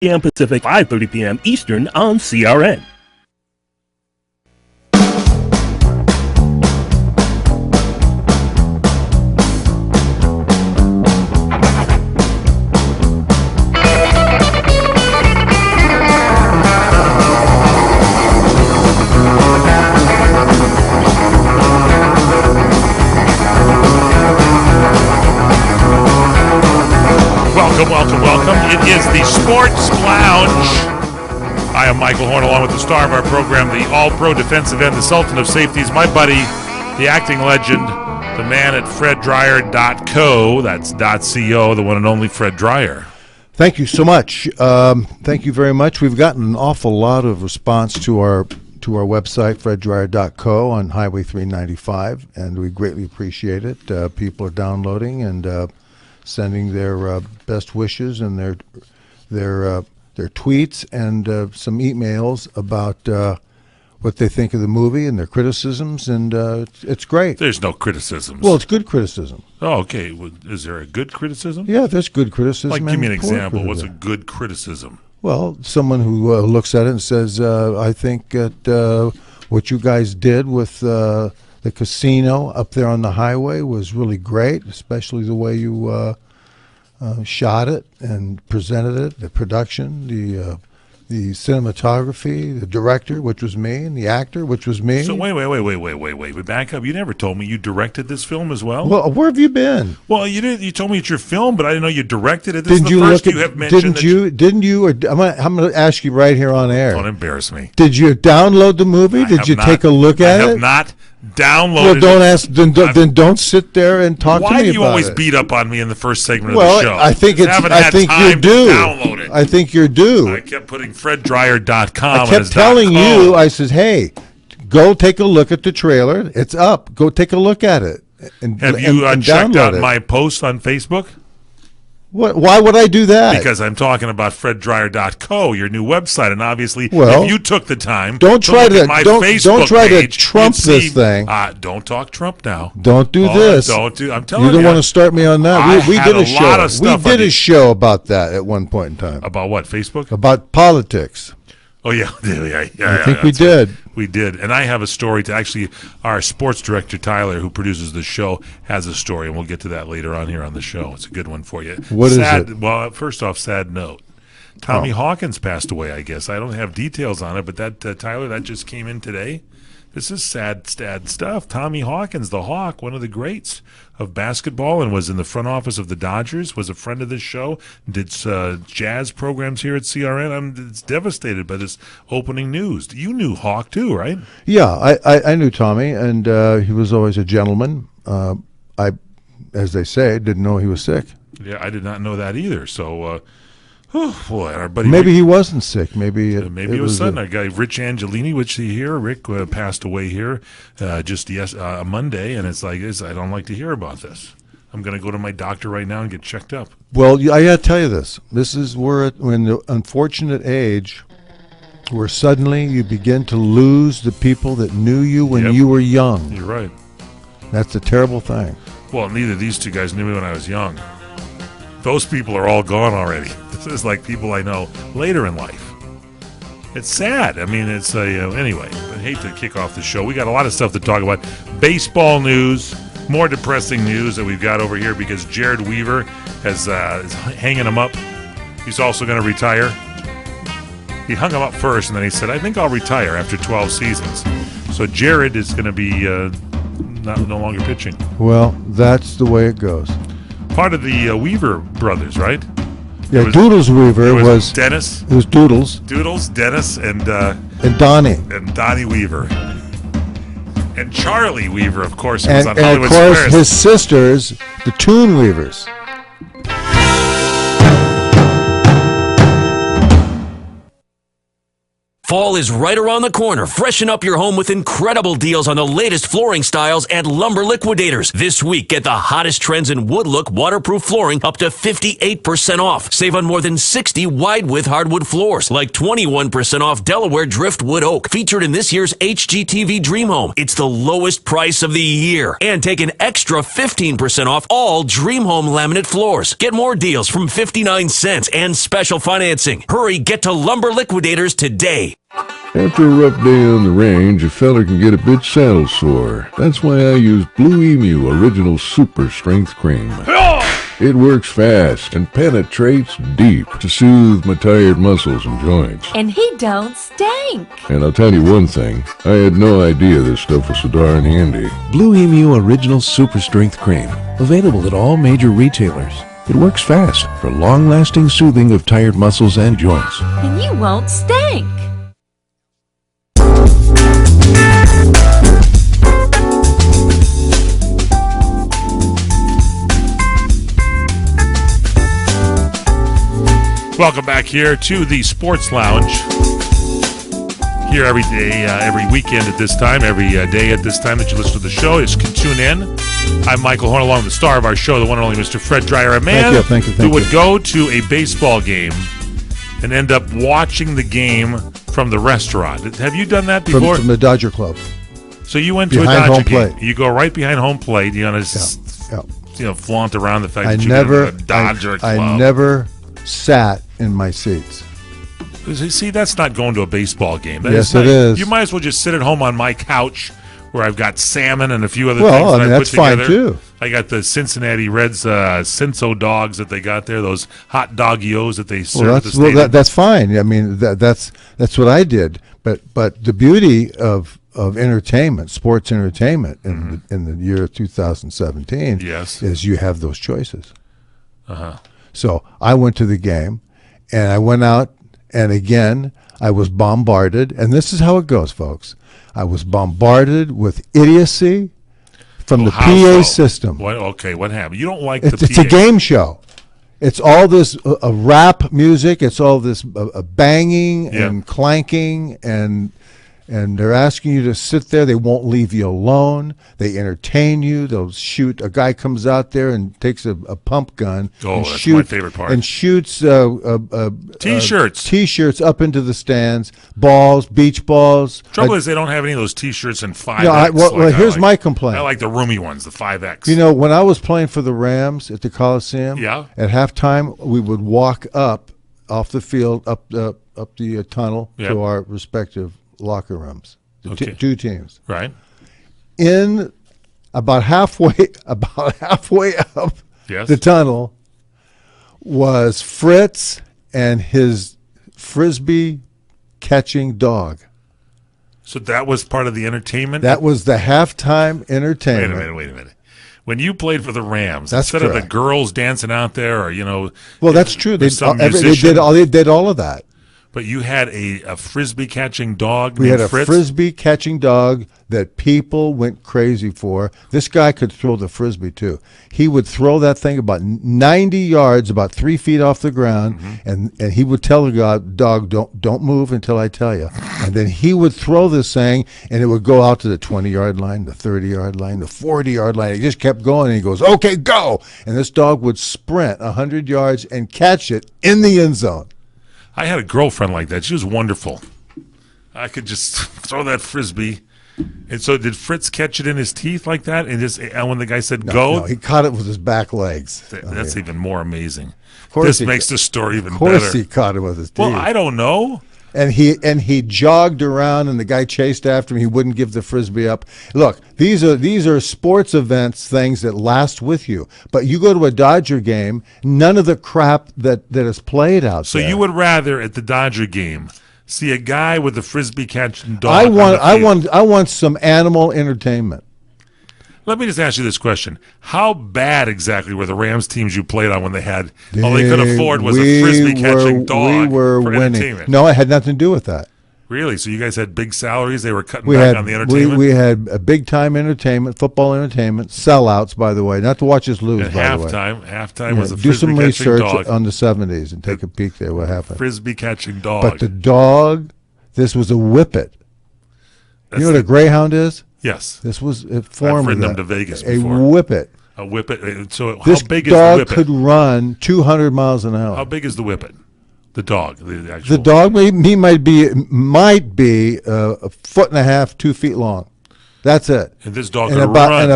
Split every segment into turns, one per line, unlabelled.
p.m. Pacific, 5:30 p.m. Eastern on CRN.
Welcome. It is the Sports Lounge. I am Michael Horn, along with the star of our program, the All-Pro defensive end, the Sultan of Safeties, my buddy, the acting legend, the man at FredDryer.co. That's .co, the one and only Fred Dryer.
Thank you so much. Thank you very much. We've gotten an awful lot of response to our website, FredDryer.co, on Highway 395, and we greatly appreciate it. People are downloading and sending their best wishes and their tweets and some emails about what they think of the movie and their criticisms, and it's great.
There's no criticisms.
Well, it's good criticism.
Oh, okay. Is there a good criticism?
Yeah, there's good criticism.
Like, give me an example. What's a good criticism?
Well, someone who looks at it and says, I think that what you guys did with the casino up there on the highway was really great, especially the way you shot it and presented it, the production, the cinematography, the director, which was me, and the actor, which was me.
So wait. Back up. You never told me you directed this film as well.
Well, where have you been?
Well, you did. You told me it's your film, but I didn't know you directed it.
Didn't you have mentioned. Didn't you? Or I'm going to ask you right here on air.
Don't embarrass me.
Did you download the movie? Did you take a look at it?
I have not downloaded.
Well, don't ask. Then don't sit there and talk to me about it.
Why do you always beat up on me in the first segment of the show?
I think you're due. I think you're due.
I kept putting FredDryer.com.
I kept telling you. I said, "Hey, go take a look at the trailer. It's up. Go take a look at it." And
have you checked out my post on Facebook?
What? Why would I do that?
Because I'm talking about FredDryer.co, your new website, and obviously, if you took the time,
don't try to Trump
this
thing.
Don't talk Trump now.
Don't do this.
I'm telling you.
You don't want to start me on that. We did a show.
We
did a show about that at one point in time.
About what? Facebook?
About politics.
Oh, yeah.
I think we did.
We did. And I have a story to actually, our sports director, Tyler, who produces the show, has a story, and we'll get to that later on here on the show. It's a good one for you.
What is it?
Well, first off, sad note. Tommy Hawkins passed away, I guess. I don't have details on it, but that, Tyler, that just came in today. This is sad stuff. Tommy Hawkins, the Hawk, one of the greats of basketball, and was in the front office of the Dodgers, was a friend of this show, did jazz programs here at CRN. I'm devastated by this opening news. You knew Hawk too, right?
Yeah, I knew Tommy, and he was always a gentleman. I, as they say, didn't know he was sick.
Yeah, I did not know that either. So, oh boy, our buddy.
Maybe he wasn't sick. Maybe it
was sudden. Our guy Rich Angelini, which he here, Rick passed away here just Monday, and it's like I don't like to hear about this. I'm going to go to my doctor right now and get checked up.
Well, I got to tell you this. We're in the unfortunate age where suddenly you begin to lose the people that knew you when you were young.
You're right.
That's a terrible thing.
Well, neither of these two guys knew me when I was young. Those people are all gone already. This is like people I know later in life. It's sad. I mean, it's anyway. I hate to kick off the show. We got a lot of stuff to talk about. Baseball news, more depressing news that we've got over here because Jared Weaver is hanging him up. He's also going to retire. He hung him up first, and then he said, "I think I'll retire after 12 seasons." So Jared is going to be no longer pitching.
Well, that's the way it goes.
Part of the Weaver brothers, right?
Yeah, Doodles Weaver was
Dennis.
It was Doodles.
Doodles, Dennis, and
Donnie.
And Donnie Weaver. And Charlie Weaver, of course, was on Hollywood
Squares. And of course,
Squares.
his sisters, the Toon Weavers.
Fall is right around the corner. Freshen up your home with incredible deals on the latest flooring styles at Lumber Liquidators. This week, get the hottest trends in wood look waterproof flooring up to 58% off. Save on more than 60 wide-width hardwood floors, like 21% off Delaware Driftwood Oak, featured in this year's HGTV Dream Home. It's the lowest price of the year. And take an extra 15% off all Dream Home laminate floors. Get more deals from 59 cents and special financing. Hurry, get to Lumber Liquidators today.
After a rough day on the range, a feller can get a bit saddle sore. That's why I use Blue Emu Original Super Strength Cream. It works fast and penetrates deep to soothe my tired muscles and joints.
And he don't stink.
And I'll tell you one thing, I had no idea this stuff was so darn handy.
Blue Emu Original Super Strength Cream. Available at all major retailers. It works fast for long-lasting soothing of tired muscles and joints.
And you won't stink.
Welcome back here to the Sports Lounge. Here every day, every weekend at this time, every day at this time that you listen to the show, you can tune in. I'm Michael Horn, along with the star of our show, the one and only Mr. Fred Dreyer, a man who would go to a baseball game and end up watching the game from the restaurant. Have you done that before?
From the Dodger Club.
So you went
behind
to a Dodger
home
game.
plate.
You go right behind home plate. You know, flaunt around the fact that you go to a Dodger Club.
I never sat in my seats.
See, that's not going to a baseball game.
Yes, it is.
You might as well just sit at home on my couch where I've got salmon and a few other
well,
things that
I mean,
I put
that's
together.
fine too.
I got the Cincinnati Reds Cinso dogs that they got there, those hot doggios that they serve at the stadium.
That's fine. I mean, that's what I did. But the beauty of entertainment, sports entertainment in the year 2017 is you have those choices. So I went to the game, and I went out, and again, I was bombarded. And this is how it goes, folks. I was bombarded with idiocy from the PA system.
What happened? You don't like
it's,
the PA?
It's a game show. It's all this rap music. It's all this banging and clanking, and they're asking you to sit there. They won't leave you alone. They entertain you. They'll shoot. A guy comes out there and takes a pump gun.
Oh, that's my favorite part.
And shoots
T-shirts
up into the stands. Balls, beach balls.
Trouble is they don't have any of those T-shirts in 5X.
No, here's my complaint.
I like the roomy ones, the 5X.
You know, when I was playing for the Rams at the Coliseum,
at
halftime we would walk up off the field, up the tunnel to our respective locker rooms, two teams.
Right.
In about halfway up the tunnel was Fritz and his frisbee catching dog.
So that was part of the entertainment?
That was the halftime entertainment.
Wait a minute. When you played for the Rams,
instead
of the girls dancing out there, or
well, that's true. They did all of that.
But you had a frisbee catching dog.
We had a
Fritz?
frisbee catching dog that people went crazy for. This guy could throw the frisbee too. He would throw that thing about 90 yards, about 3 feet off the ground, and he would tell the dog, don't move until I tell you. And then he would throw this thing, and it would go out to the 20-yard line, the 30-yard line, the 40-yard line. It just kept going, and he goes, okay, go. And this dog would sprint 100 yards and catch it in the end zone.
I had a girlfriend like that. She was wonderful. I could just throw that frisbee. And so did Fritz catch it in his teeth like that? And when the guy said go?
No, he caught it with his back legs.
That's even more amazing. This makes the story even better.
Of course he caught it with his teeth.
Well, I don't know.
And he jogged around, and the guy chased after him. He wouldn't give the frisbee up. Look, these are sports events, things that last with you. But you go to a Dodger game, none of the crap that is played out there.
So you would rather at the Dodger game see a guy with a frisbee catching dog?
I want some animal entertainment.
Let me just ask you this question. How bad exactly were the Rams teams you played on when they had all they could afford was a frisbee-catching dog for
winning.
entertainment?
No, it had nothing to do with that.
Really? So you guys had big salaries? They were cutting back on the entertainment?
We had a big-time entertainment, football entertainment, sellouts, by the way, not to watch us lose, by the way.
Halftime was a
do some
frisbee-catching
research
dog.
on the 70s and take a peek there what happened.
Frisbee-catching dog.
But the dog This was a whippet.
That's
You know what a greyhound is?
Yes.
This was a
I've
form
ridden
of
them to Vegas
a
before.
whippet.
A whippet. So
This
how big is the
dog
whippet?
could run 200 miles an hour.
How big is the whippet? The dog. The actual.
The dog, he might be a foot and a half, 2 feet long. That's it.
And this dog
And
could
about
run.
and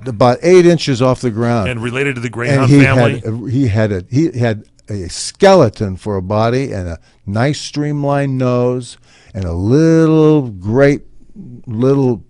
about 8 inches off the ground.
And related to the
And
greyhound
he
family.
he had a skeleton for a body and a nice streamlined nose and a little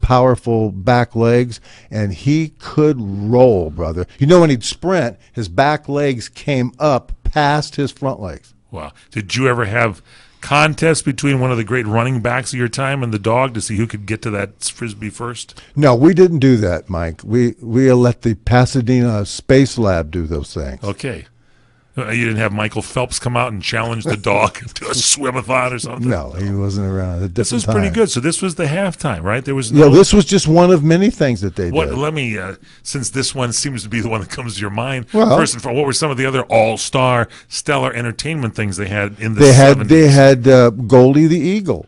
powerful back legs, and he could roll, brother. You know, when he'd sprint, his back legs came up past his front legs.
Wow. Did you ever have contests between one of the great running backs of your time and the dog to see who could get to that frisbee first?
No, we didn't do that, Mike. We let the Pasadena Space Lab do those things.
Okay. You didn't have Michael Phelps come out and challenge the dog to a swim-a-thon or something?
No, he wasn't around. At a
This was
different
pretty
time.
good. So this was the halftime, right? There was
Yeah,
no...
this was just one of many things that they
What?
did.
Let me, since this one seems to be the one that comes to your mind,
Well-
first and foremost, what were some of the other all-star, stellar entertainment things they had in the
They
70s?
had Goldie the Eagle.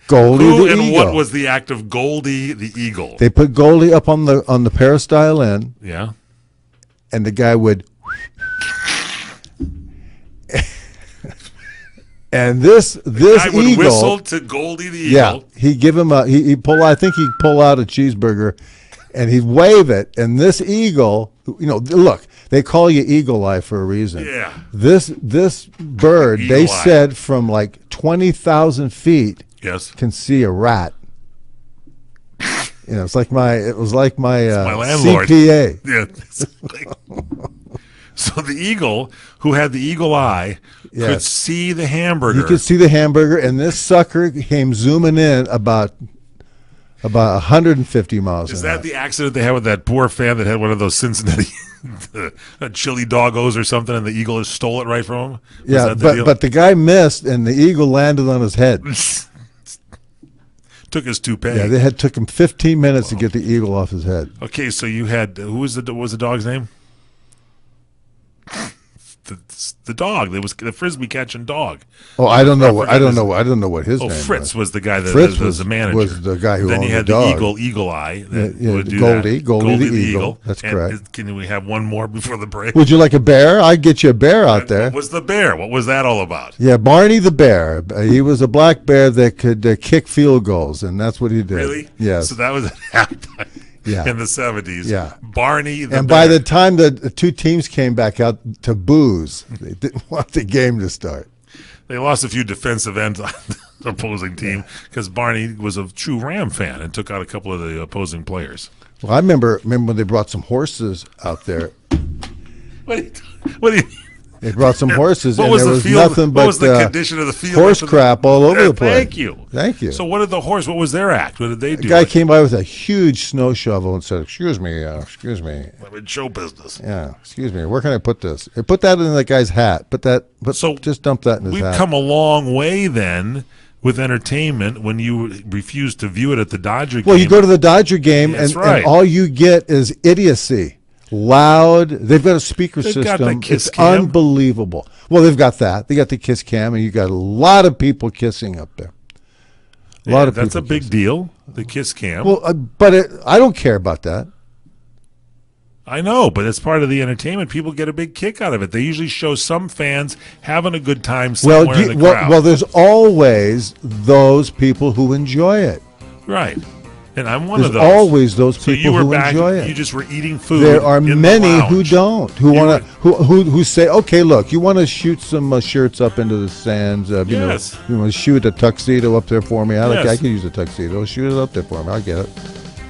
Goldie
Who
the
and
Eagle.
what was the act of Goldie the Eagle?
They put Goldie up on the peristyle inn,
Yeah.
and the guy would. And this
I would
eagle,
whistle to Goldie the Eagle.
yeah, he give him a he pull. I think he'd pull out a cheeseburger, and he'd wave it. And this eagle, look, they call you Eagle Eye for a reason.
Yeah.
This bird, they
Eagle Eye.
said from like 20,000 feet
Yes.
can see a rat. It was like my
My landlord.
CPA.
Yeah. So the eagle, who had the eagle eye, could
Yes.
see the hamburger.
You could see the hamburger, and this sucker came zooming in about 150 miles
Is
an hour.
that the accident they had with that poor fan that had one of those Cincinnati chili doggos or something, and the eagle just stole it right from him? Was
Yeah,
that the deal?
but the guy missed, and the eagle landed on his head.
Took his toupee.
Yeah, they took him 15 minutes to get the eagle off his head.
Okay, so you had what was the dog's name? The dog. There was the frisbee catching dog.
Oh, I don't know.
I forget
I don't know what his
Oh,
name
Fritz was the guy that
Fritz
was the manager.
was the guy who
Then
owned
you had
the dog.
Eagle Eye. That
Yeah,
would do
Goldie,
that.
Goldie the Eagle. That's
And
correct.
Can we have one more before the break?
Would you like a bear? I'd get you a bear out there.
What was the bear? What was that all about?
Yeah, Barney the bear. He was a black bear that could kick field goals, and that's what he did.
Really?
Yes.
So that was at halftime
Yeah.
in the 70s.
Yeah.
Barney the
And
bear.
by the time the two teams came back out to booze, they didn't want the game to start.
They lost a few defensive ends on the opposing team because Barney was a true Ram fan and took out a couple of the opposing players.
Well, I remember when they brought some horses out there.
What do you
They brought some horses,
What
and
was
there
the
was
field?
nothing
What
but
was the condition of the field?
horse
after the-
crap all over the place.
Thank you.
Thank you.
So what did the horse? What was their act? What did they do?
The guy came by with a huge snow shovel and said, "Excuse me, excuse me,
I'm in show business.
yeah, excuse me. Where can I put this? Put that in that guy's hat.
So
just dump that in his
We've
hat."
come a long way then with entertainment when you refuse to view it at the Dodger game.
Well, you go to the Dodger game,
That's
and
right.
all you get is idiocy. Loud. They've got a speaker
They've
system.
got that kiss
It's
cam.
unbelievable. Well, they've got that. They got the kiss cam, and you got a lot of people kissing up there. A lot of
that's
people
a big
kissing.
deal. The kiss cam.
Well, I don't care about that.
I know, but it's part of the entertainment. People get a big kick out of it. They usually show some fans having a good time somewhere in the crowd.
Well, there's always those people who enjoy it.
Right. And I'm one
There's
of those.
always those
So
people
you were
who
back,
enjoy it.
You just were eating food.
There are
in the
many who
lounge.
don't, who
You
want to, who say, okay, look, you want to shoot some shirts up into the sands.
Yes.
You want to shoot a tuxedo up there for me. I
Yes.
can use a tuxedo. Shoot it up there for me. I get it.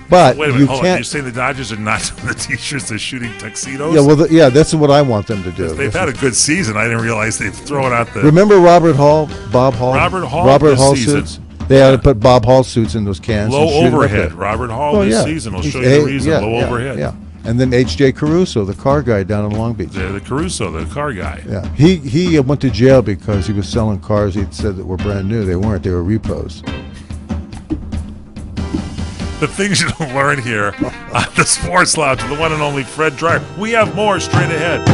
But
Wait a minute,
you
hold on. You're
can't.
saying the Dodgers are not on the T-shirts; they're shooting tuxedos.
Yeah, well, that's what I want them to do.
they've had a good season. I didn't realize they've thrown out the.
Remember Robert Hall, Bob Hall,
Robert Hall this season.
suits. They had to put Bob Hall suits in those cans.
Low
and shoot it up
overhead.
there.
Robert Hall
Oh,
this
yeah.
season will
He's
show you the
A-
reason.
yeah,
Low
yeah,
overhead.
Yeah, and then H.J. Caruso, the car guy down in Long Beach.
The Caruso, the car guy.
Yeah, he went to jail because he was selling cars he'd said that were brand new. They weren't. They were repos.
The things you don't learn here on the Sports Lounge with the one and only Fred Dreyer. We have more straight ahead.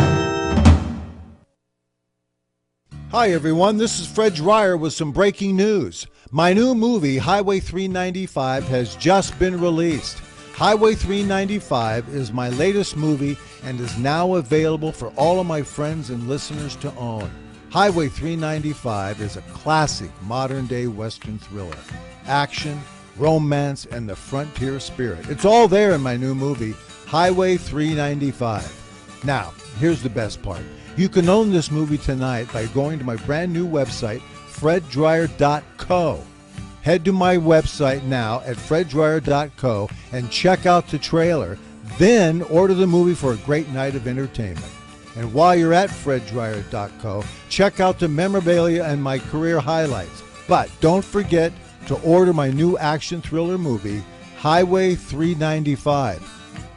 Hi, everyone. This is Fred Dreyer with some breaking news. My new movie, Highway 395, has just been released. Highway 395 is my latest movie and is now available for all of my friends and listeners to own. Highway 395 is a classic modern-day Western thriller. Action, romance, and the frontier spirit. It's all there in my new movie, Highway 395. Now, here's the best part. You can own this movie tonight by going to my brand new website, freddryer.co. Head to my website now at freddryer.co and check out the trailer. Then order the movie for a great night of entertainment. And while you're at freddryer.co, check out the memorabilia and my career highlights. But don't forget to order my new action thriller movie, Highway 395.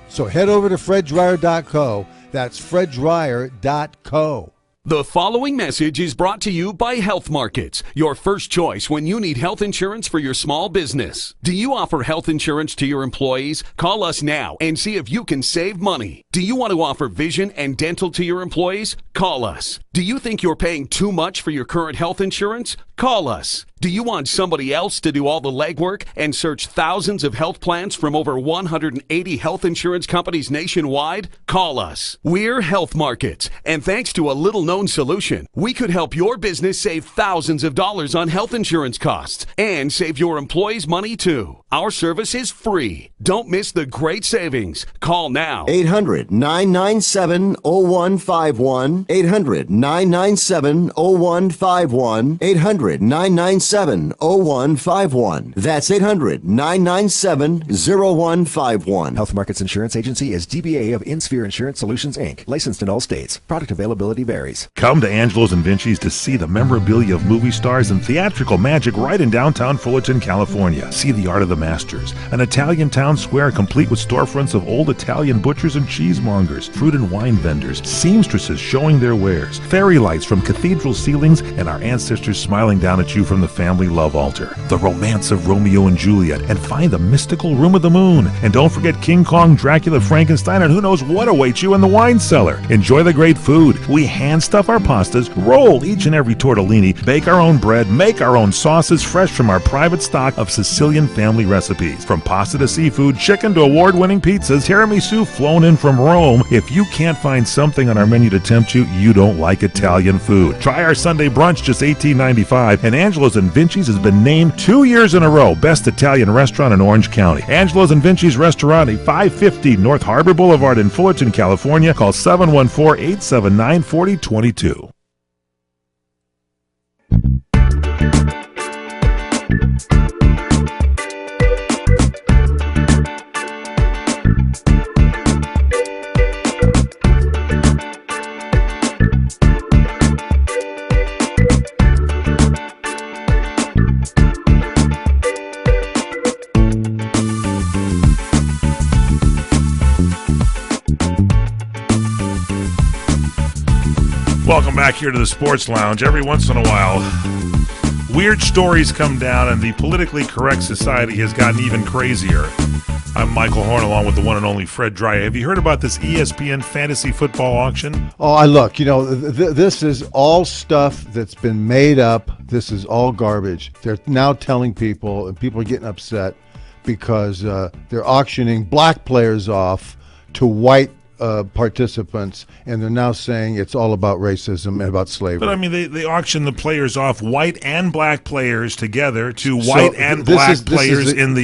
So head over to freddryer.co. That's freddryer.co.
The following message is brought to you by Health Markets, your first choice when you need health insurance for your small business. Do you offer health insurance to your employees? Call us now and see if you can save money. Do you want to offer vision and dental to your employees? Call us. Do you think you're paying too much for your current health insurance? Call us. Do you want somebody else to do all the legwork and search thousands of health plans from over 180 health insurance companies nationwide? Call us. We're Health Markets, and thanks to a little-known solution, we could help your business save thousands of dollars on health insurance costs and save your employees money too. Our service is free. Don't miss the great savings. Call now.
800-997-0151. 800-997-0151. 800-997-0151. That's 800-997-0151.
Health Markets Insurance Agency is DBA of InSphere Insurance Solutions, Inc., licensed in all states. Product availability varies.
Come to Angelo's and Vinci's to see the memorabilia of movie stars and theatrical magic right in downtown Fullerton, California. See the art of the masters, an Italian town square complete with storefronts of old Italian butchers and cheesemongers, fruit and wine vendors, seamstresses showing their wares, fairy lights from cathedral ceilings, and our ancestors smiling down at you from the family love altar. The romance of Romeo and Juliet, and find the mystical room of the moon. And don't forget King Kong, Dracula, Frankenstein, and who knows what awaits you in the wine cellar. Enjoy the great food. We hand stuff our pastas, roll each and every tortellini, bake our own bread, make our own sauces fresh from our private stock of Sicilian family recipes. From pasta to seafood, chicken to award-winning pizzas, tiramisu flown in from Rome. If you can't find something on our menu to tempt you, you don't like Italian food. Try our Sunday brunch, just $18.95, and Angelo's and Vinci's has been named 2 years in a row Best Italian Restaurant in Orange County. Angelo's and Vinci's Restaurant at 550 North Harbor Boulevard in Fullerton, California. Call 714-879-4022. Welcome back here to the Sports Lounge. Every once in a while, weird stories come down and the politically correct society has gotten even crazier. I'm Michael Horn along with the one and only Fred Dreyer. Have you heard about this ESPN fantasy football auction?
Oh, I look, this is all stuff that's been made up. This is all garbage. They're now telling people, and people are getting upset because they're auctioning black players off to white participants, and they're now saying it's all about racism and about slavery.
But I mean, they auction the players off, white and black players together, to white and black players in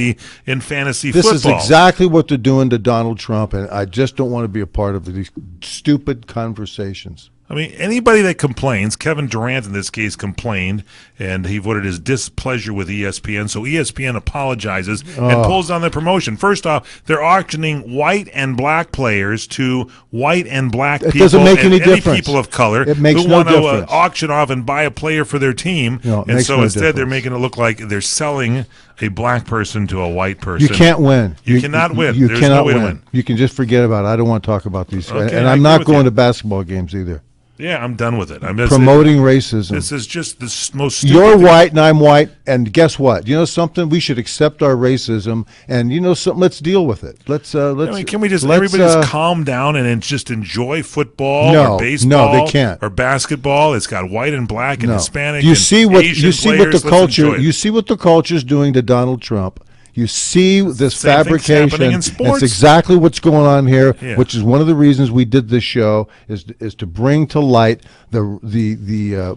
fantasy football.
This is exactly what they're doing to Donald Trump, and I just don't want to be a part of these stupid conversations.
I mean, anybody that complains, Kevin Durant in this case complained, and he voted his displeasure with ESPN, so ESPN apologizes and pulls down their promotion. First off, they're auctioning white and black players to white and black people. It
doesn't make any difference.
People of color
it makes
who
no
want
difference.
to auction off and buy a player for their team. And so instead they're making it look like they're selling a black person to a white person.
You can't win.
You cannot win.
You
There's
cannot
no way to win.
You can just forget about it. I don't want to talk about these.
Okay,
and I'm not going to basketball games either.
Yeah, I'm done with it. I'm
promoting racism.
This is just the most stupid
You're
thing.
white and I'm white, and guess what? You know something? We should accept our racism, and you know something? Let's deal with it. Let's.
I mean, can we just everybody just calm down and just enjoy football or baseball?
No, they can't.
Or basketball. It's got white and black and Hispanic.
You
and
see what
Asian
you see what
players.
the
Let's
culture.
enjoy it.
You see what the culture's doing to Donald Trump. You see this
Same thing's
fabrication.
happening in sports.
It's exactly what's going on here,
Yeah.
which is one of the reasons we did this show is to bring to light the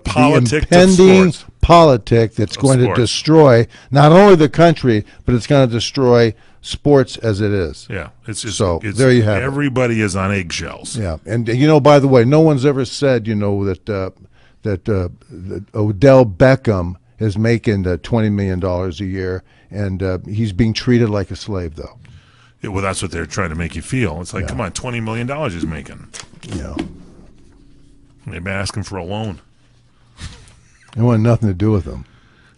politic of
impending
sports.
politic that's going to
sports.
destroy not only the country, but it's going to destroy sports as it is.
Yeah, it's just
So, there you have it.
Everybody is on eggshells.
Yeah, and you know, by the way, no one's ever said, you know, that Odell Beckham is making $20 million a year, and he's being treated like a slave, though.
Yeah, well, that's what they're trying to make you feel. It's like, come on, $20 million he's making.
Yeah,
Maybe asking for a loan.
it wanted nothing to do with him.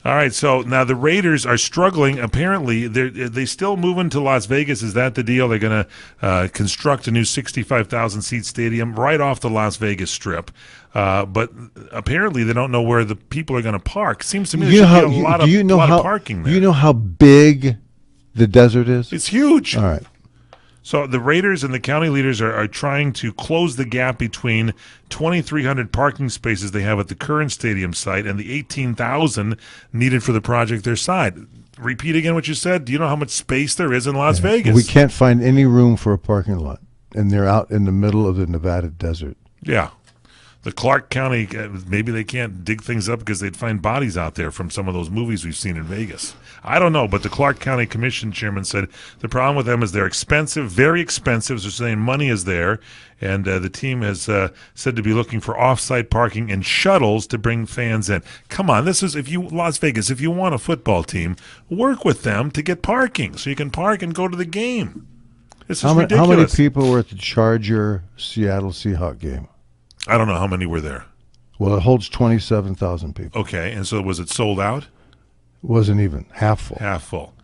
All right, so now the Raiders are struggling. Apparently, they still moving to Las Vegas. Is that the deal? They're going to construct a new 65,000-seat stadium right off the Las Vegas Strip. But apparently, they don't know where the people are going to park. Seems to me there should be a lot of parking there.
Do you know how big the desert is?
It's huge.
All right.
So the Raiders and the county leaders are trying to close the gap between 2,300 parking spaces they have at the current stadium site and the 18,000 needed for the project their side. Repeat again what you said. Do you know how much space there is in Las Vegas?
We can't find any room for a parking lot, and they're out in the middle of the Nevada desert.
Yeah. The Clark County, maybe they can't dig things up because they'd find bodies out there from some of those movies we've seen in Vegas. I don't know, but the Clark County Commission chairman said the problem with them is they're expensive, very expensive. So they're saying money is there, and the team has said to be looking for off-site parking and shuttles to bring fans in. Come on, this is Las Vegas. If you want a football team, work with them to get parking so you can park and go to the game. This is ridiculous.
How many people were at the Charger-Seattle Seahawks game?
I don't know how many were there.
Well, it holds 27,000 people.
Okay, and so was it sold out?
Wasn't even half full.
Half full.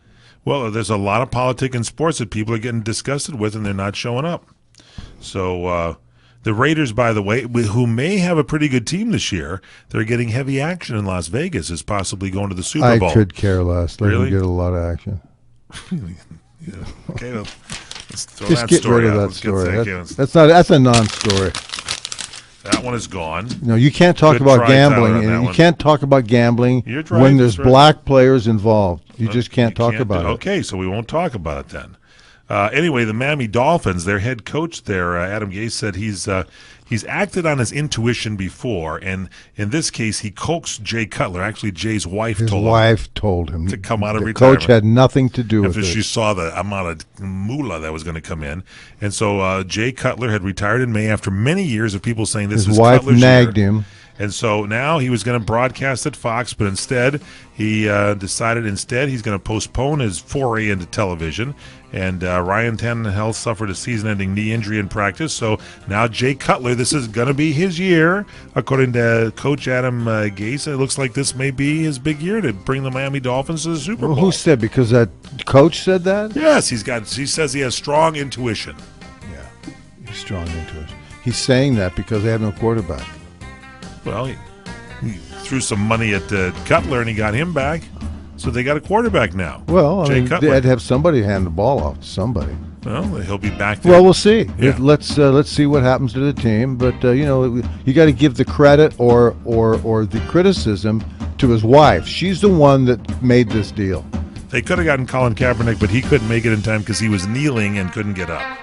Well, there's a lot of politics in sports that people are getting disgusted with, and they're not showing up. So the Raiders, by the way, who may have a pretty good team this year, they're getting heavy action in Las Vegas, is possibly going to the Super Bowl.
I could care less. Let
Really?
them get a lot of action.
Yeah. Okay, well, let's throw
Just
that
get
story
rid of
out.
that
Let's get
story. That's a non-story.
That one is gone.
No, you can't talk
Good
about
try, Tyler,
gambling.
on that
And you
one.
can't talk about gambling
You're right,
when there's
that's right.
black players involved. You just can't talk about it.
Okay, so we won't talk about it then. Anyway, the Miami Dolphins, their head coach there, Adam Gase, said he's acted on his intuition before, and in this case, he coaxed Jay Cutler. Actually, Jay's wife
His
told him
wife told him
to come out of
the
retirement.
coach had nothing to do with
after she
it.
saw the amount of moolah that was going to come in. And so Jay Cutler had retired in May after many years of people saying this
His
is
wife
Cutler's
nagged
year.
him.
And so now he was going to broadcast at Fox, but instead he decided he's going to postpone his foray into television. And Ryan Tannehill suffered a season-ending knee injury in practice. So now Jay Cutler, this is going to be his year. According to Coach Adam Gase, it looks like this may be his big year to bring the Miami Dolphins to the Super Bowl.
Well, who said? Because that coach said that?
Yes, he says he has strong intuition.
Yeah, he's strong into it. He's saying that because they have no quarterback.
Well, he threw some money at Cutler and he got him back. So they got a quarterback now.
Well, I
Jay
mean,
Cutler.
they'd have somebody hand the ball off to somebody.
Well, he'll be back there.
Well, we'll see.
Yeah.
Let's see what happens to the team. But you got to give the credit or the criticism to his wife. She's the one that made this deal.
They could have gotten Colin Kaepernick, but he couldn't make it in time because he was kneeling and couldn't get up.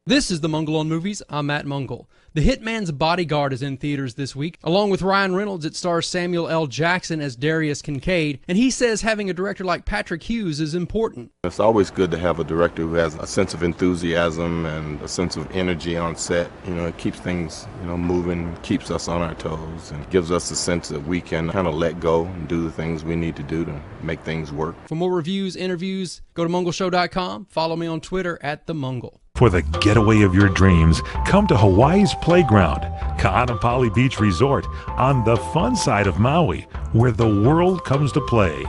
This is the Mungle on Movies. I'm Matt Mungle. The Hitman's Bodyguard is in theaters this week. Along with Ryan Reynolds, it stars Samuel L. Jackson as Darius Kincaid, and he says having a director like Patrick Hughes is important.
It's always good to have a director who has a sense of enthusiasm and a sense of energy on set. It keeps things, moving, keeps us on our toes, and gives us a sense that we can kind of let go and do the things we need to do to make things work.
For more reviews, interviews, go to mungleshow.com. Follow me on Twitter @TheMungle.
For the getaway of your dreams, come to Hawaii's Playground, Ka'anapali Beach Resort, on the fun side of Maui, where the world comes to play.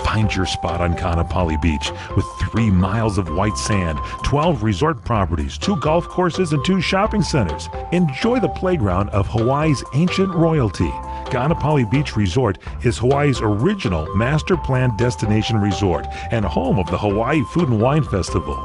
Find your spot on Kaanapali Beach with 3 miles of white sand, 12 resort properties, 2 golf courses, and 2 shopping centers. Enjoy the playground of Hawaii's ancient royalty. Kaanapali Beach Resort is Hawaii's original master planned destination resort and home of the Hawaii Food and Wine Festival.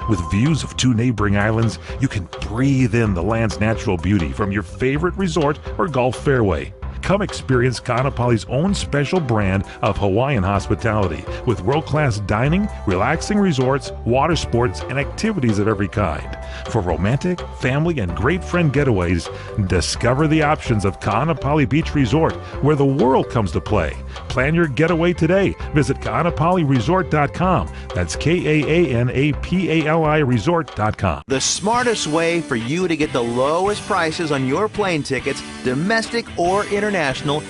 With views of 2 neighboring islands, you can breathe in the land's natural beauty from your favorite resort or golf fairway. Come experience Kaanapali's own special brand of Hawaiian hospitality with world-class dining, relaxing resorts, water sports, and activities of every kind. For romantic, family, and great friend getaways, discover the options of Kaanapali Beach Resort, where the world comes to play. Plan your getaway today. Visit KaanapaliResort.com. That's KAANAPALI Resort.com.
The smartest way for you to get the lowest prices on your plane tickets, domestic or international,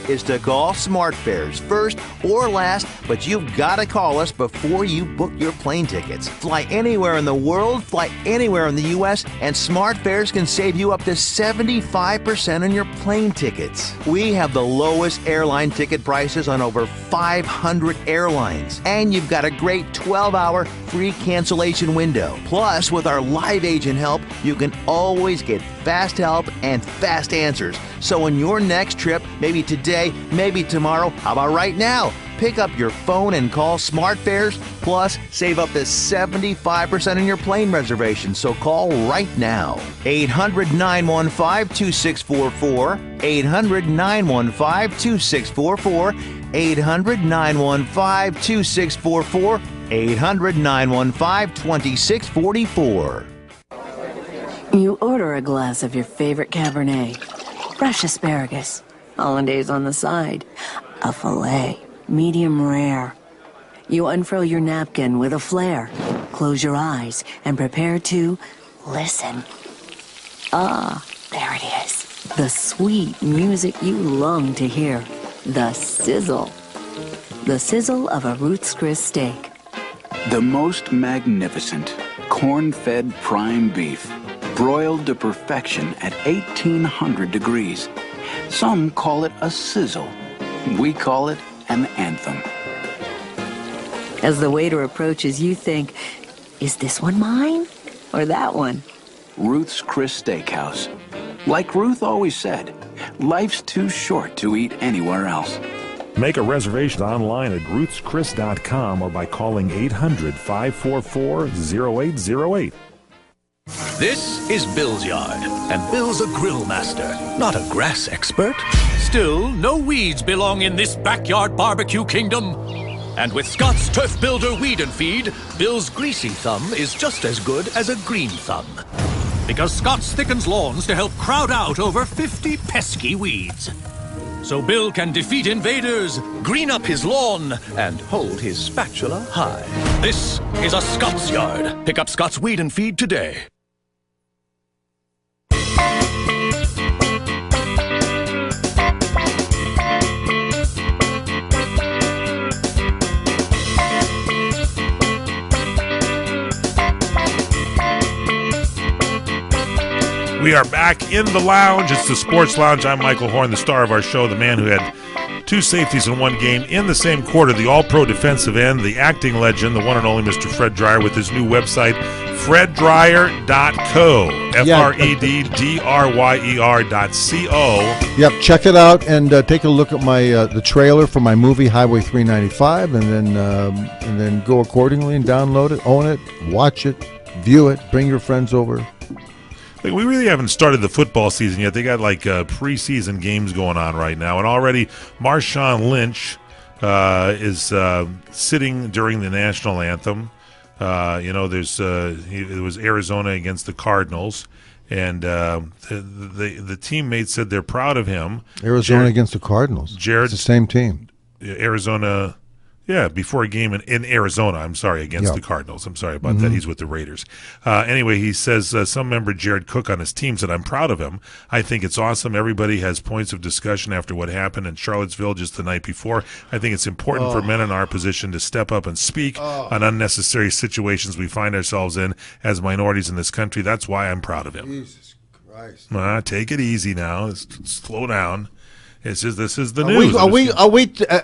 is to call SmartFares first or last, but you've got to call us before you book your plane tickets. Fly anywhere in the world, fly anywhere in the U.S., and SmartFares can save you up to 75% on your plane tickets. We have the lowest airline ticket prices on over 500 airlines, and you've got a great 12-hour free cancellation window. Plus, with our live agent help, you can always get fast help and fast answers. So on your next trip, maybe today, maybe tomorrow, how about right now? Pick up your phone and call SmartFares, plus save up to 75% on your plane reservation. So call right now. 800-915-2644, 800-915-2644, 800-915-2644, 800-915-2644.
You order a glass of your favorite Cabernet, fresh asparagus, hollandaise on the side, a filet, medium rare. You unfurl your napkin with a flair, close your eyes, and prepare to listen. Ah, there it is. The sweet music you long to hear. The sizzle. The sizzle of a Ruth's Chris steak.
The most magnificent corn-fed prime beef, broiled to perfection at 1800 degrees. Some call it a sizzle. We call it an anthem.
As the waiter approaches, you think, is this one mine or that one?
Ruth's Chris Steakhouse. Like Ruth always said, life's too short to eat anywhere else.
Make a reservation online at ruthschris.com or by calling 800-544-0808.
This is Bill's yard, and Bill's a grill master, not a grass expert. Still, no weeds belong in this backyard barbecue kingdom. And with Scott's Turf Builder Weed and Feed, Bill's greasy thumb is just as good as a green thumb. Because Scott's thickens lawns to help crowd out over 50 pesky weeds. So Bill can defeat invaders, green up his lawn, and hold his spatula high. This is a Scott's yard. Pick up Scott's Weed and Feed today.
We are back in the lounge. It's the Sports Lounge. I'm Michael Horn, the star of our show, the man who had 2 safeties in one game in the same quarter, the all-pro defensive end, the acting legend, the one and only Mr. Fred Dryer, with his new website, freddryer.co, FREDDRYER.co.
Yep, check it out and take a look at my the trailer for my movie Highway 395, and then go accordingly and download it, own it, watch it, view it, bring your friends over.
We really haven't started the football season yet. They got like preseason games going on right now, and already Marshawn Lynch is sitting during the national anthem. It was Arizona against the Cardinals, and the teammates said they're proud of him.
Arizona against the Cardinals. It's the same team.
Arizona. Yeah, before a game in Arizona, against the Cardinals. I'm sorry about that. He's with the Raiders. Anyway, he says some member, Jared Cook, on his team said, I'm proud of him. I think it's awesome. Everybody has points of discussion after what happened in Charlottesville just the night before. I think it's important for men in our position to step up and speak on unnecessary situations we find ourselves in as minorities in this country. That's why I'm proud of him.
Jesus Christ.
Take it easy now. Slow down. This is the
Are
news.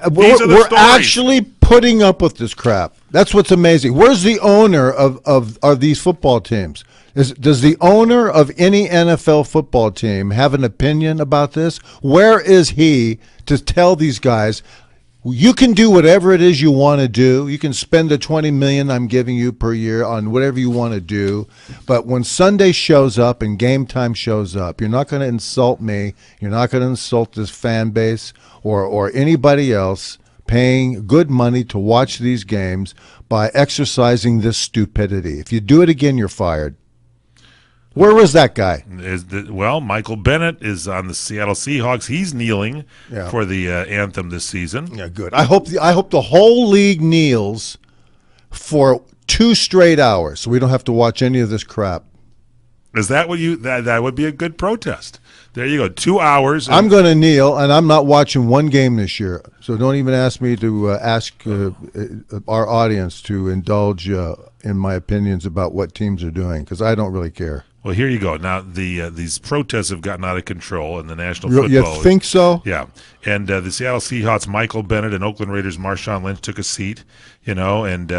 we're actually putting up with this crap. That's what's amazing. Where's the owner of these football teams? Does the owner of any NFL football team have an opinion about this? Where is he to tell these guys, you can do whatever it is you want to do. You can spend the $20 million I'm giving you per year on whatever you want to do. But when Sunday shows up and game time shows up, you're not going to insult me. You're not going to insult this fan base or anybody else paying good money to watch these games by exercising this stupidity. If you do it again, you're fired. Where was that guy?
Michael Bennett is on the Seattle Seahawks. He's kneeling for the anthem this season.
Yeah, good. I hope the whole league kneels for 2 straight hours, so we don't have to watch any of this crap.
Is that what that would be a good protest? There you go, 2 hours.
I'm going to kneel, and I'm not watching one game this year. So don't even ask me to ask our audience to indulge in my opinions about what teams are doing, because I don't really care.
Well, here you go. Now, these protests have gotten out of control in the National Football League.
You think so?
Yeah. And the Seattle Seahawks, Michael Bennett, and Oakland Raiders, Marshawn Lynch took a seat, and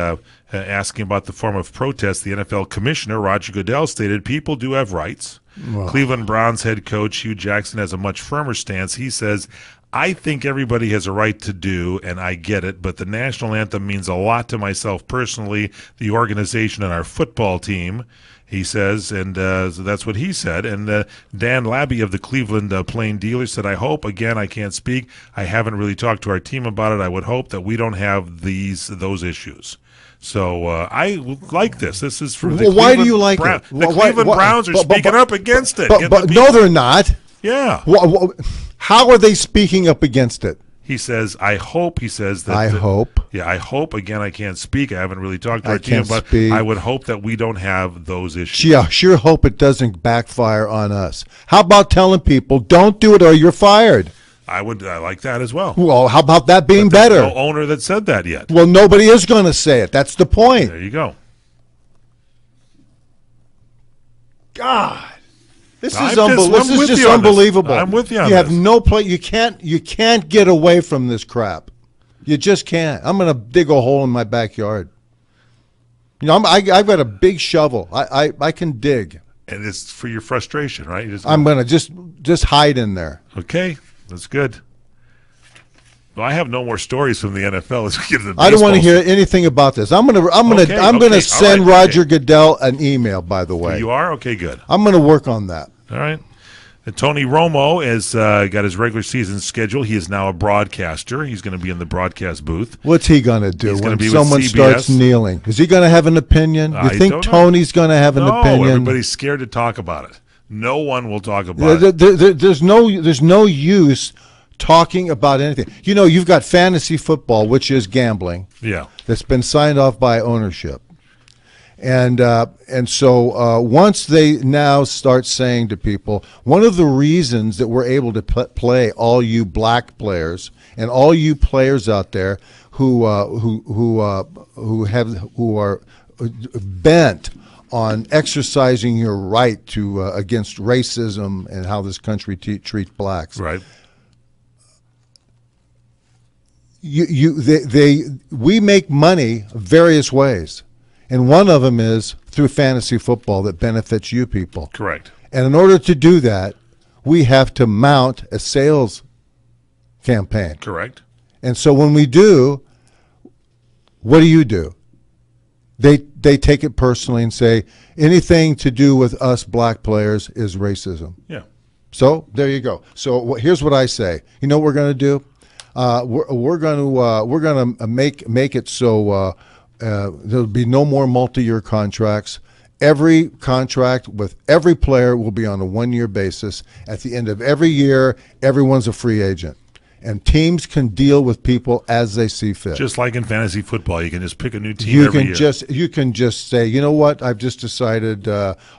asking about the form of protest, the NFL commissioner, Roger Goodell, stated, people do have rights.
Wow.
Cleveland Browns head coach Hugh Jackson has a much firmer stance. He says, I think everybody has a right to do, and I get it, but the national anthem means a lot to myself personally, the organization, and our football team, he says, and so that's what he said. And Dan Labby of the Cleveland Plain Dealers said, I hope, again, I can't speak, I haven't really talked to our team about it, I would hope that we don't have those issues. So I like this. This is for the
why do you like it?
The Cleveland Browns are speaking up against it.
But no, they're not.
Yeah.
How are they speaking up against it?
He says, I hope, he says that.
I hope.
Yeah, I hope, again, I can't speak. I haven't really talked to our team, but I would hope that we don't have those issues.
Yeah, sure hope it doesn't backfire on us. How about telling people, don't do it or you're fired?
I like that as well.
Well, how about that being
but
better?
No owner that said that yet.
Well, nobody is going to say it. That's the point.
There you go.
God. This is
just
unbelievable.
I'm with you on
You have
this.
no place. You can't get away from this crap. You just can't. I'm going to dig a hole in my backyard. I've got a big shovel. I can dig.
And it's for your frustration, right?
I'm going to just hide in there.
Okay, that's good. Well, I have no more stories from the NFL. As we get to the
I don't want to
baseball
hear anything about this. I'm gonna send Roger Goodell an email. By the way,
you are okay. Good.
I'm going to work on that.
All right. And Tony Romo has got his regular season schedule. He is now a broadcaster. He's going to be in the broadcast booth.
What's he going to do when
be
someone starts kneeling? Is he going to have an opinion? You think Tony's going to have an opinion?
No, everybody's scared to talk about it. No one will talk about it.
There's no use talking about anything. You've got fantasy football, which is gambling.
Yeah.
That's been signed off by ownership. And so once they now start saying to people, one of the reasons that we're able to play all you black players and all you players out there who are bent on exercising your right to against racism and how this country treats blacks.
Right.
We make money various ways. And one of them is through fantasy football that benefits you people.
Correct.
And in order to do that, we have to mount a sales campaign.
Correct.
And so when we do, what do? They take it personally and say anything to do with us black players is racism.
Yeah.
So there you go. So here's what I say. You know what we're going to do? We're going to make it so there'll be no more multi-year contracts. Every contract with every player will be on a one-year basis. At the end of every year, everyone's a free agent. And teams can deal with people as they see fit.
Just like in fantasy football, you can just pick a new team every year.
You can just say, you know what, I've just decided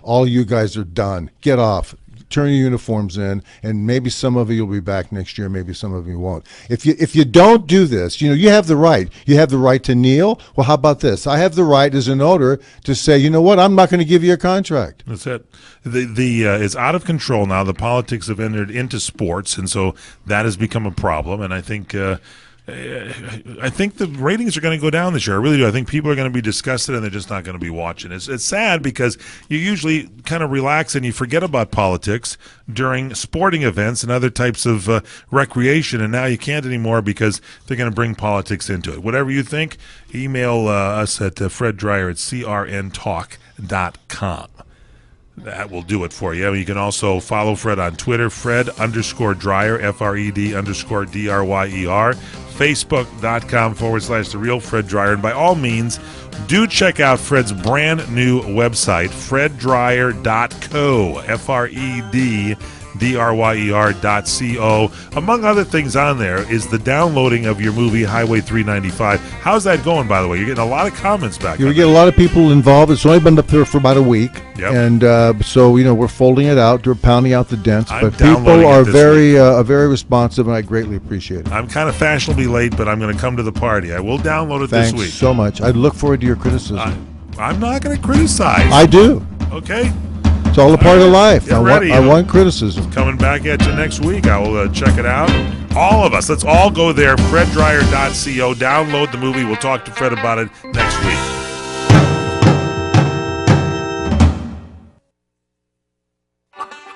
all you guys are done. Get off. turn your uniforms in, and maybe some of you will be back next year, maybe some of you won't. If you don't do this, you have the right. You have the right to kneel. Well, how about this? I have the right as an owner to say, you know what, I'm not going to give you a contract.
That's it. It's out of control now. The politics have entered into sports, and so that has become a problem. And I think the ratings are going to go down this year. I really do. I think people are going to be disgusted, and they're just not going to be watching. It's sad because you usually kind of relax and you forget about politics during sporting events and other types of recreation, and now you can't anymore because they're going to bring politics into it. Whatever you think, email us at freddryer@crntalk.com. That will do it for you. You can also follow Fred on Twitter, Fred_Dryer, FRED_DRYER, Facebook.com/The Real Fred Dryer. And by all means, do check out Fred's brand new website, FredDryer.co, FREDDRYER.co. Among other things on there is the downloading of your movie, Highway 395. How's that going, by the way? You're getting a lot of comments back.
We get a lot of people involved. It's only been up there for about a week.
Yep.
And so, we're folding it out. We're pounding out the dents. But people are very responsive, and I greatly appreciate it.
I'm kind of fashionably late, but I'm going to come to the party. I will download it this week.
Thanks so much. I look forward to your criticism.
I'm not going to criticize.
I do.
Okay.
It's all a part of life.
I
want criticism.
Coming back at you next week. I will check it out. All of us. Let's all go there. FredDryer.co. Download the movie. We'll talk to Fred about it next week.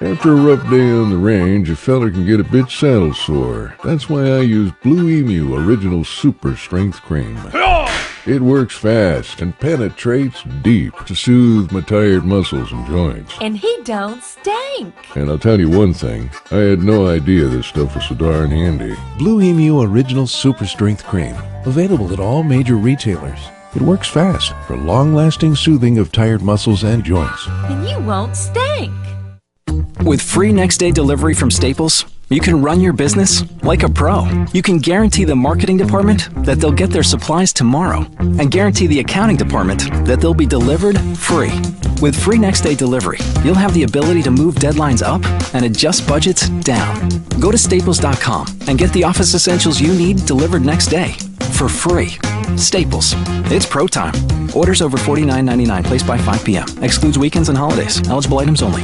After a rough day on the range, a feller can get a bit saddle sore. That's why I use Blue Emu Original Super Strength Cream. It works fast and penetrates deep to soothe my tired muscles and joints.
And he don't stink.
And I'll tell you one thing, I had no idea this stuff was so darn handy.
Blue Emu Original Super Strength Cream. Available at all major retailers. It works fast for long-lasting soothing of tired muscles and joints.
And you won't stink.
With free next-day delivery from Staples, you can run your business like a pro. You can guarantee the marketing department that they'll get their supplies tomorrow and guarantee the accounting department that they'll be delivered free. With free next-day delivery, you'll have the ability to move deadlines up and adjust budgets down. Go to staples.com and get the office essentials you need delivered next day for free. Staples. It's pro time. Orders over $49.99 placed by 5 p.m. Excludes weekends and holidays. Eligible items only.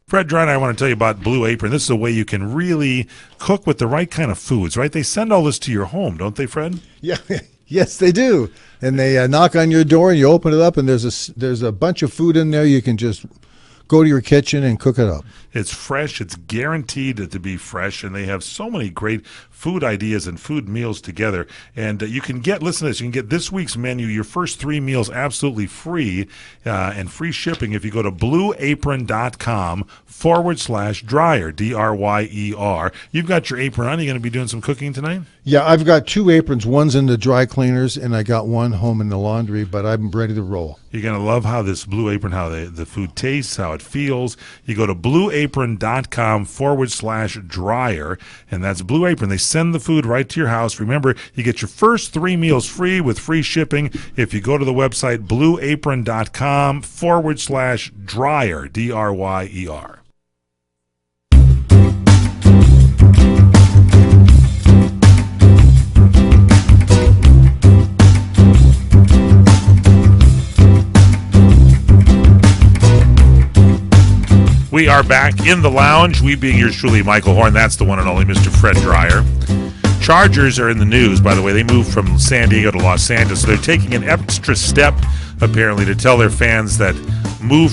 Fred Dryer and I want to tell you about Blue Apron. This is a way you can really cook with the right kind of foods, right? They send all this to your home, don't they, Fred?
Yeah, yes, they do. And they knock on your door, and you open it up, and there's a bunch of food in there. You can just go to your kitchen and cook it up.
It's fresh. It's guaranteed to be fresh, and they have so many great food ideas and food meals together. And you can listen to this, you can get this week's menu, your first 3 meals absolutely free and free shipping if you go to blueapron.com/dryer, DRYER. You've got your apron on. Are you going to be doing some cooking tonight?
Yeah, I've got 2 aprons. One's in the dry cleaners, and I got one home in the laundry, but I'm ready to roll.
You're going to love how this Blue Apron, how the food tastes, how it feels. You go to blueapron.com/dryer, and that's Blue Apron. They send the food right to your house. Remember, you get your first 3 meals free with free shipping if you go to the website blueapron.com/dryer, DRYER. We are back in the lounge. We being yours truly, Michael Horn. That's the one and only Mr. Fred Dryer. Chargers are in the news, by the way. They moved from San Diego to Los Angeles, so they're taking an extra step, apparently, to tell their fans that the move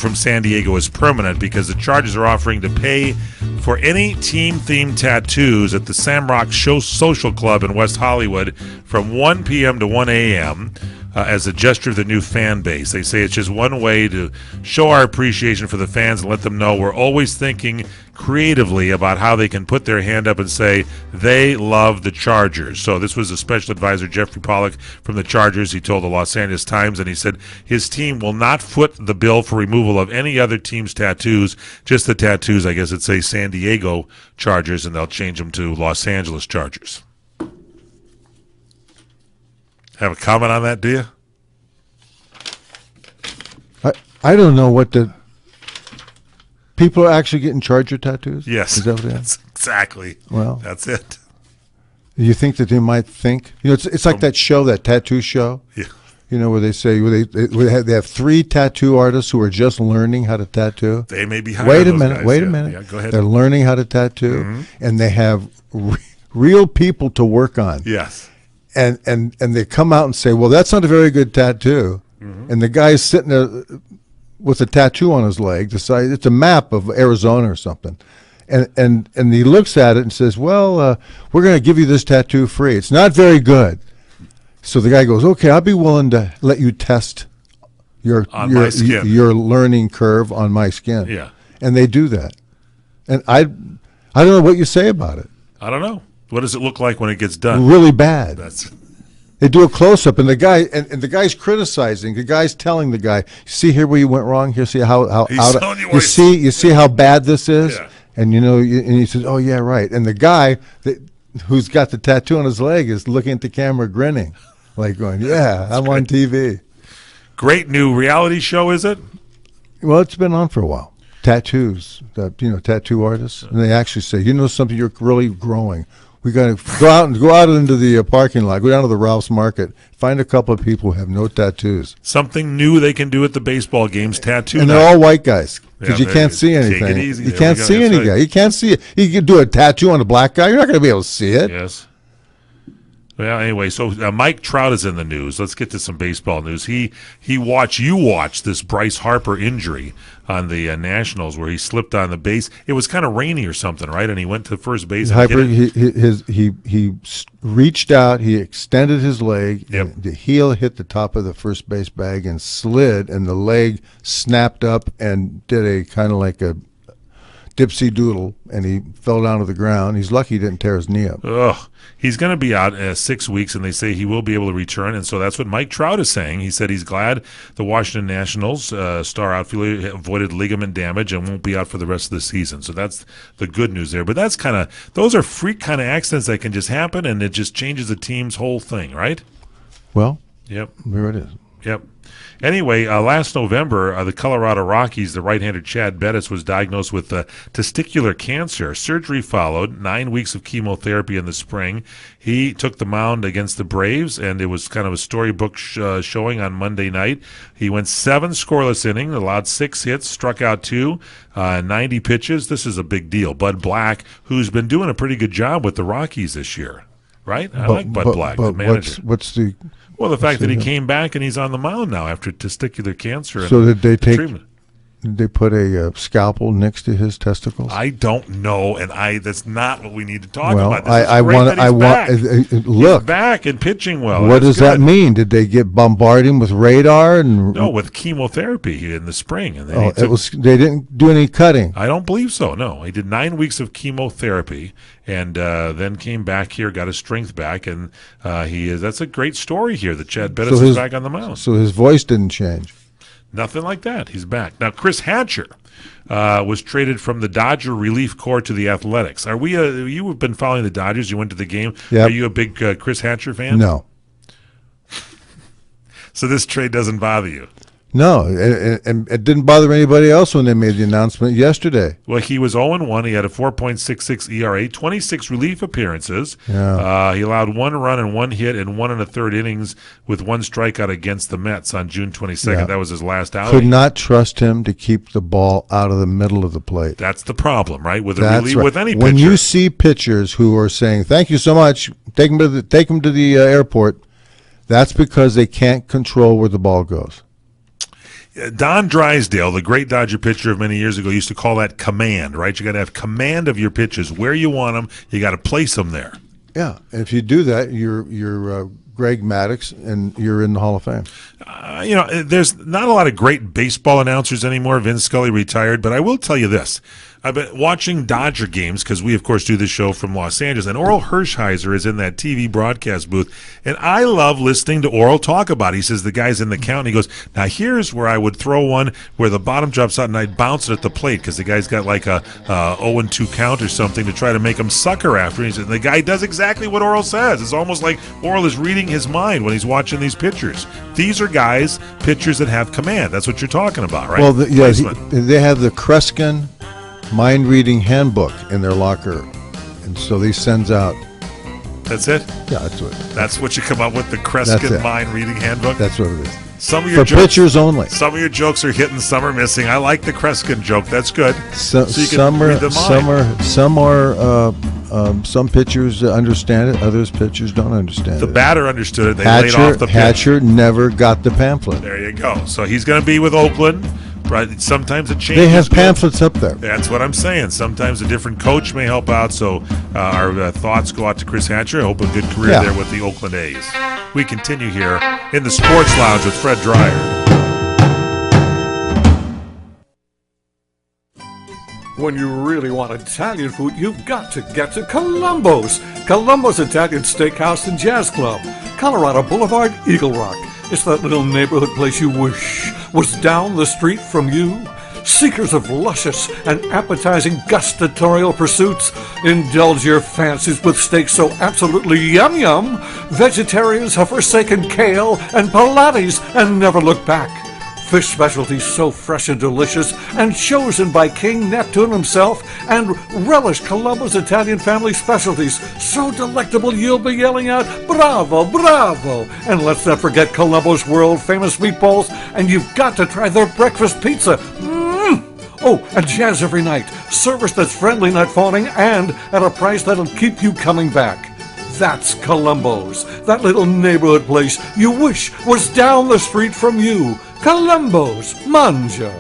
from San Diego is permanent, because the Chargers are offering to pay for any team-themed tattoos at the Samrock Social Club in West Hollywood from 1 p.m. to 1 a.m., as a gesture of the new fan base. They say it's just one way to show our appreciation for the fans and let them know we're always thinking creatively about how they can put their hand up and say they love the Chargers. So this was a special advisor, Jeffrey Pollack from the Chargers. He told the Los Angeles Times, and he said his team will not foot the bill for removal of any other team's tattoos, just the tattoos, I guess it'd say San Diego Chargers, and they'll change them to Los Angeles Chargers. Have a comment on that, do you?
I don't know what the... People are actually getting charged for tattoos?
Yes.
Is that what they are?
That's exactly.
Well,
that's it.
You think that they might think? It's like that show, that tattoo show.
Yeah.
Where they say they have 3 tattoo artists who are just learning how to tattoo.
They may be hiring
Wait a
those
minute.
guys.
Wait a
Yeah.
minute.
Yeah, go ahead.
They're learning how to tattoo, and they have real people to work on.
Yes.
And they come out and say, "Well, that's not a very good tattoo." And the guy's sitting there with a tattoo on his leg. It's a map of Arizona or something. And he looks at it and says, "Well, we're going to give you this tattoo free. It's not very good." So the guy goes, "Okay, I'll be willing to let you test
my skin.
your learning curve on my skin."
Yeah.
And they do that. And I don't know what you say about it.
I don't know. What does it look like when it gets done?
Really bad.
That's.
They do a close up, and the guy and the guy's criticizing. The guy's telling the guy, "See here where you went wrong. Here, see how
He's
out
telling you
you see how bad this is."
Yeah.
And and he says, "Oh yeah, right." And the guy who's got the tattoo on his leg is looking at the camera, grinning, like going, "Yeah, I'm on TV."
Great new reality show, is it?
Well, it's been on for a while. Tattoos, tattoo artists, and they actually say, something, you're really growing. We got to go out into the parking lot, go down to the Ralph's Market, find a couple of people who have no tattoos.
Something new they can do at the baseball games, tattoo
And
night.
they're all white guys because
Yeah,
you can't see anything.
Take it easy.
You
There
can't
we go.
see
That's
any
right.
guy. You can't see it. You can do a tattoo on a black guy. You're not going to be able to see it.
Yes. Well, anyway, so Mike Trout is in the news. Let's get to some baseball news. You watched this Bryce Harper injury on the Nationals where he slipped on the base. It was kind of rainy or something, right? And he went to first base. And
Harper,
hit it.
he reached out, he extended his leg,
Yep.
and the heel hit the top of the first base bag and slid, and the leg snapped up and did a kind of like a dipsy doodle, and he fell down to the ground. He's lucky he didn't tear his knee up.
Ugh. He's going to be out 6 weeks, and they say he will be able to return. And so that's what Mike Trout is saying. He said he's glad the Washington Nationals star outfielder avoided ligament damage and won't be out for the rest of the season. So that's the good news there. But those are freak kind of accidents that can just happen, and it just changes the team's whole thing, right?
Well,
Yep.
there it is.
Yep. Anyway, last November, the Colorado Rockies, the right-hander Chad Bettis was diagnosed with testicular cancer. Surgery followed, 9 weeks of chemotherapy in the spring. He took the mound against the Braves, and it was kind of a storybook showing on Monday night. He went 7 scoreless innings, allowed 6 hits, struck out 2, 90 pitches. This is a big deal. Bud Black, who's been doing a pretty good job with the Rockies this year, right? I like Bud Black, the manager.
What's the...
Well, the fact that he came back and he's on the mound now after testicular cancer.
So
and
did
treatment.
Did they put a scalpel next to his testicles?
I don't know, and that's not what we need to talk
Well,
about. This
I
is great
want.
that he's back.
Look,
He's back and pitching well.
what
That's
does that
good.
mean? Did they bombard him with radar and?
No, with chemotherapy in the spring, and then
They didn't do any cutting.
I don't believe so. No, he did 9 weeks of chemotherapy, and then came back here, got his strength back, and that's a great story here that Chad Bettis is back on the mound.
So his voice didn't change.
Nothing like that. He's back. Now, Chris Hatcher was traded from the Dodger relief corps to the Athletics. You have been following the Dodgers. You went to the game.
Yep.
Are you a big Chris Hatcher fan?
No.
So this trade doesn't bother you?
No, and it didn't bother anybody else when they made the announcement yesterday.
Well, he was 0-1. He had a 4.66 ERA, 26 relief appearances.
Yeah.
He allowed 1 run and 1 hit in 1 1/3 innings with 1 strikeout against the Mets on June 22nd.
Yeah.
That was his last outing.
Could not trust him to keep the ball out of the middle of the plate.
That's the problem, right? With
That's right.
with any pitcher.
When you see pitchers who are saying, "Thank you so much, take him to the airport," that's because they can't control where the ball goes.
Don Drysdale, the great Dodger pitcher of many years ago, used to call that command, right? You got to have command of your pitches. Where you want them, you got to place them there.
Yeah, and if you do that, you're Greg Maddux, and you're in the Hall of Fame.
There's not a lot of great baseball announcers anymore. Vin Scully retired, but I will tell you this. I've been watching Dodger games because we, of course, do this show from Los Angeles, and Oral Hershiser is in that TV broadcast booth, and I love listening to Oral talk about it. He says the guy's in the count, and he goes, now here's where I would throw one where the bottom drops out, and I'd bounce it at the plate because the guy's got like a 0-2 count or something to try to make him sucker after. And he says, the guy does exactly what Oral says. It's almost like Oral is reading his mind when he's watching these pitchers. These are pitchers that have command. That's what you're talking about, right?
Well, they have the Kreskin mind reading handbook in their locker, and so he sends out.
That's it?
Yeah, that's what.
That's what you come up with, the
That's
Kreskin
it.
mind reading handbook?
That's what it is.
Some of your
For pitchers only.
Some of your jokes are hitting, some are missing. I like the Kreskin joke. That's good.
So
you can
some
read the mind.
some pitchers understand it. Others pitchers don't understand
The
it.
batter understood it. They laid off the pitch.
Hatcher never got the pamphlet.
There you go. So he's going to be with Oakland. Right? Sometimes it changes.
They have pamphlets up there.
That's what I'm saying. Sometimes a different coach may help out. So our thoughts go out to Chris Hatcher. I hope a good career there with the Oakland A's. We continue here in the Sports Lounge with Fred Dreyer.
When you really want Italian food, you've got to get to Columbo's. Columbo's Italian Steakhouse and Jazz Club, Colorado Boulevard, Eagle Rock. It's that little neighborhood place you wish was down the street from you. Seekers of luscious and appetizing gustatorial pursuits, indulge your fancies with steaks so absolutely yum-yum. Vegetarians have forsaken kale and Pilates and never look back. Fish specialties so fresh and delicious and chosen by King Neptune himself, and relish Columbo's Italian family specialties so delectable you'll be yelling out, bravo, bravo! And let's not forget Columbo's world-famous meatballs, and you've got to try their breakfast pizza. Oh, and jazz every night. Service that's friendly, not phoning, and at a price that'll keep you coming back. That's Columbo's, that little neighborhood place you wish was down the street from you. Columbo's, Manja.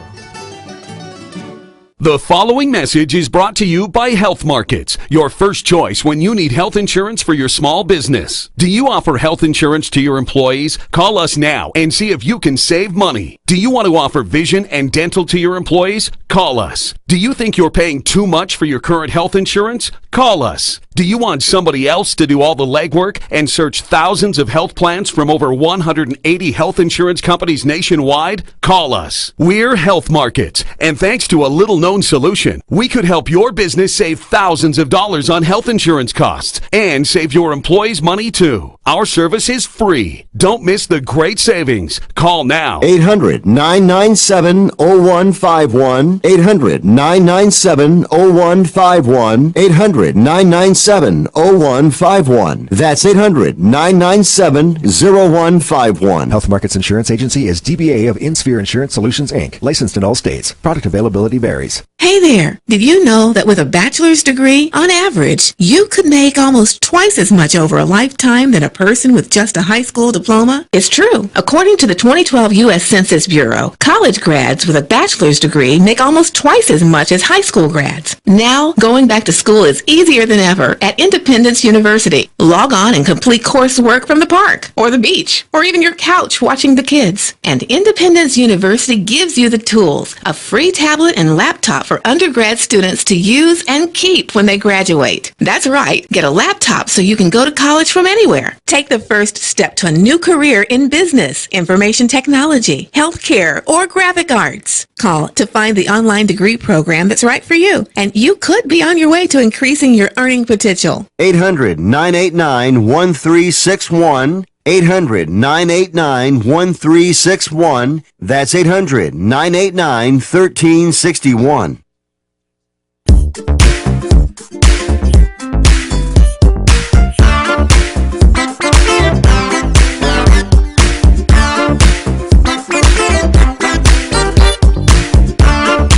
The following message is brought to you by Health Markets, your first choice when you need health insurance for your small business. Do you offer health insurance to your employees? Call us now and see if you can save money. Do you want to offer vision and dental to your employees? Call us. Do you think you're paying too much for your current health insurance? Call us. Do you want somebody else to do all the legwork and search thousands of health plans from over 180 health insurance companies nationwide? Call us. We're Health Markets, and thanks to a little-known solution, we could help your business save thousands of dollars on health insurance costs and save your employees money too. Our service is free. Don't miss the great savings. Call now.
800-997-0151. 800-997-0151. 800-997-0151. That's 800-997-0151.
Health Markets Insurance Agency is DBA of InSphere Insurance Solutions, Inc., licensed in all states. Product availability varies.
Hey there! Did you know that with a bachelor's degree, on average, you could make almost twice as much over a lifetime than a person with just a high school diploma? It's true. According to the 2012 U.S. Census Bureau, college grads with a bachelor's degree make almost twice as much as high school grads. Now, going back to school is easier than ever at Independence University. Log on and complete coursework from the park, or the beach, or even your couch watching the kids. And Independence University gives you the tools, a free tablet and laptop for undergrad students to use and keep when they graduate. That's right, get a laptop so you can go to college from anywhere. Take the first step to a new career in business, information technology, healthcare, or graphic arts. Call to find the online degree program that's right for you, and you could be on your way to increasing your earning potential.
800-989-1361. 800-989-1361. That's 800-989-1361.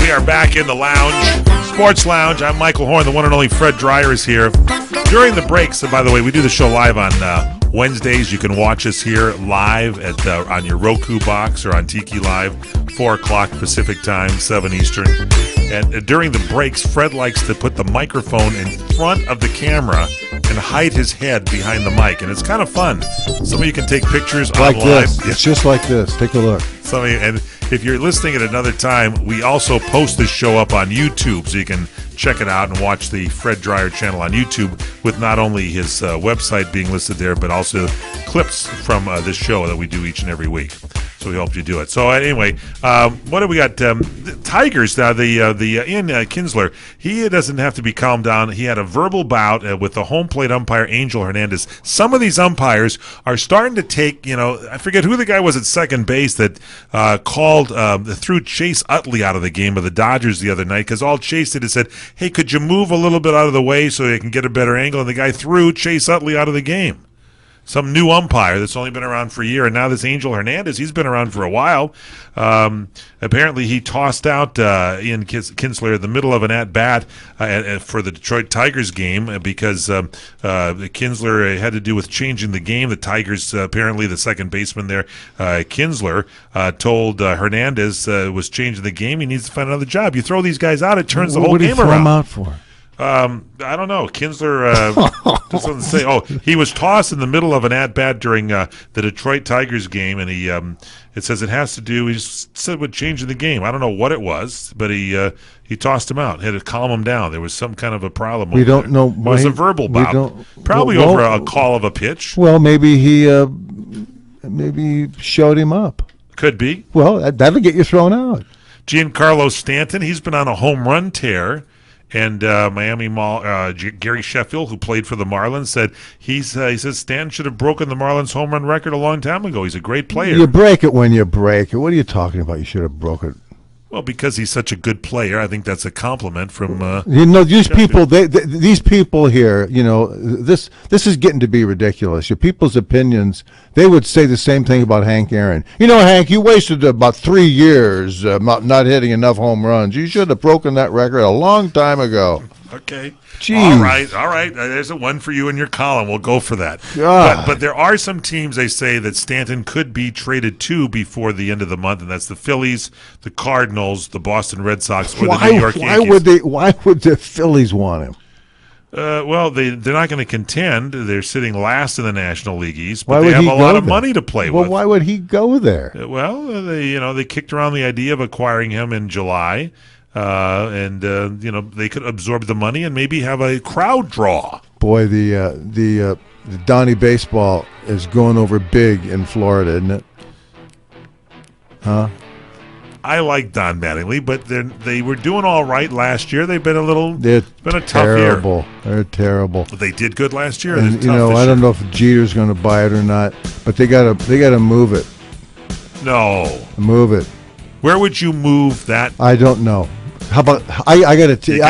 We are back in the lounge, Sports Lounge. I'm Michael Horn. The one and only Fred Dreyer is here. During the breaks, and by the way, we do the show live on Wednesdays. You can watch us here live at on your Roku box or on Tiki Live, 4 o'clock Pacific time, 7 Eastern. And during the breaks, Fred likes to put the microphone in front of the camera and hide his head behind the mic, and it's kind of fun. Some of you can take pictures
Like
online.
this. It's just like this. Take a look.
Some of you, and if you're listening at another time, we also post this show up on YouTube, so you can check it out and watch the Fred Dreyer channel on YouTube with not only his website being listed there, but also clips from this show that we do each and every week. So we hope you do it. So anyway, what do we got? The Tigers now. The Ian Kinsler. He doesn't have to be calmed down. He had a verbal bout with the home plate umpire Angel Hernandez. Some of these umpires are starting to take. I forget who the guy was at second base that called threw Chase Utley out of the game of the Dodgers the other night because all Chase did is said, "Hey, could you move a little bit out of the way so you can get a better angle?" And the guy threw Chase Utley out of the game. Some new umpire that's only been around for a year, and now this Angel Hernandez, he's been around for a while. Apparently, he tossed out Ian Kinsler in the middle of an at-bat for the Detroit Tigers game because Kinsler had to do with changing the game. The Tigers, apparently the second baseman there, Kinsler, told Hernandez was changing the game. He needs to find another job. You throw these guys out, it turns the whole game around.
What did he throw him out for?
I don't know. Kinsler doesn't say. Oh, he was tossed in the middle of an at-bat during the Detroit Tigers game, and he it says it has to do. He just said with changing the game. I don't know what it was, but he tossed him out. Had to calm him down. There was some kind of a problem.
We don't know.
It was a verbal bout, probably over a call of a pitch.
Well, maybe he showed him up.
Could be.
Well, that'll get you thrown out.
Giancarlo Stanton. He's been on a home run tear. And Gary Sheffield, who played for the Marlins, said he says Stanton should have broken the Marlins home run record a long time ago. He's a great player.
You break it when you break it. What are you talking about? You should have broke it.
Well, because he's such a good player, I think that's a compliment from.
These
Sheffield.
people. These people here. This is getting to be ridiculous. Your people's opinions. They would say the same thing about Hank Aaron. Hank, you wasted about 3 years not hitting enough home runs. You should have broken that record a long time ago.
Okay.
Jeez.
All right. There's a one for you in your column. We'll go for that.
God.
But there are some teams, they say, that Stanton could be traded to before the end of the month, and that's the Phillies, the Cardinals, the Boston Red Sox, or the New York Yankees.
Why would the Phillies want him?
Well, they're not going to contend. They're sitting last in the National League East, but they have a lot of money to play with.
Well, why would he go there?
Well, they kicked around the idea of acquiring him in July. And they could absorb the money and maybe have a crowd draw.
Boy, the Donnie baseball is going over big in Florida, isn't it? Huh?
I like Don Mattingly, but they were doing all right last year. They've been
It's
been a tough year.
They're terrible.
But they did good last year.
And I don't know if Jeter's going to buy it or not, but they got to move it.
No,
move it.
Where would you move that?
I don't know. How about I got a place.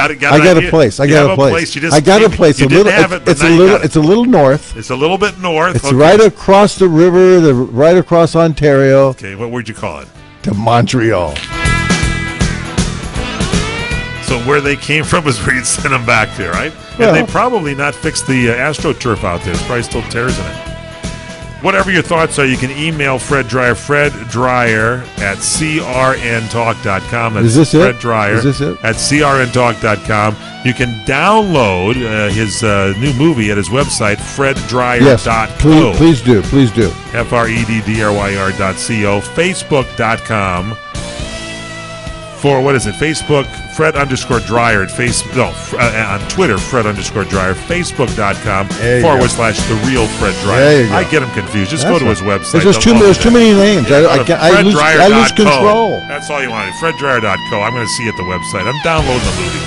I got a place. I got a place. It's a little north.
It's a little bit north.
It's right across the river. Right across Ontario.
Okay, what would you call it?
To Montreal.
So where they came from is where you'd send them back to, right?
Well,
and they probably not fixed the AstroTurf out there. There's probably still tears in it. Whatever your thoughts are, you can email Fred Dreyer, FredDreyer@crntalk.com. That's
Is this
Fred
it?
Dreyer
Is this it?
at crntalk.com. You can download his new movie at his website, freddryer.co.
Yes, please do.
FREDDRYR.co. Facebook.com. For what is it? Facebook, Fred_Dreyer at on Twitter, Fred_Dreyer, Facebook.com/The Real Fred Dreyer.
There you go.
I get him confused. Just go to his website.
There's too many names. I lose control.
That's all you wanted. FredDreyer.co. I'm going to see you at the website. I'm downloading the movie.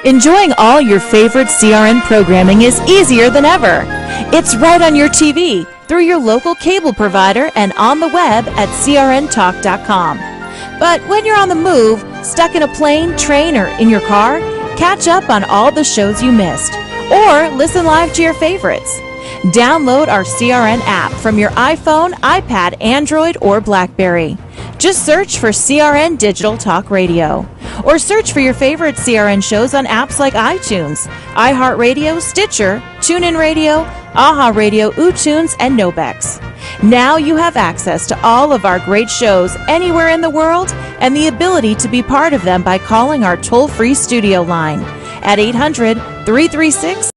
Enjoying all your favorite CRN programming is easier than ever. It's right on your TV, through your local cable provider, and on the web at crntalk.com. But when you're on the move, stuck in a plane, train, or in your car, catch up on all the shows you missed. Or listen live to your favorites. Download our CRN app from your iPhone, iPad, Android, or BlackBerry. Just search for CRN Digital Talk Radio. Or search for your favorite CRN shows on apps like iTunes, iHeartRadio, Stitcher, TuneIn Radio, AHA Radio, uTunes, and Nobex. Now you have access to all of our great shows anywhere in the world and the ability to be part of them by calling our toll-free studio line at 800-336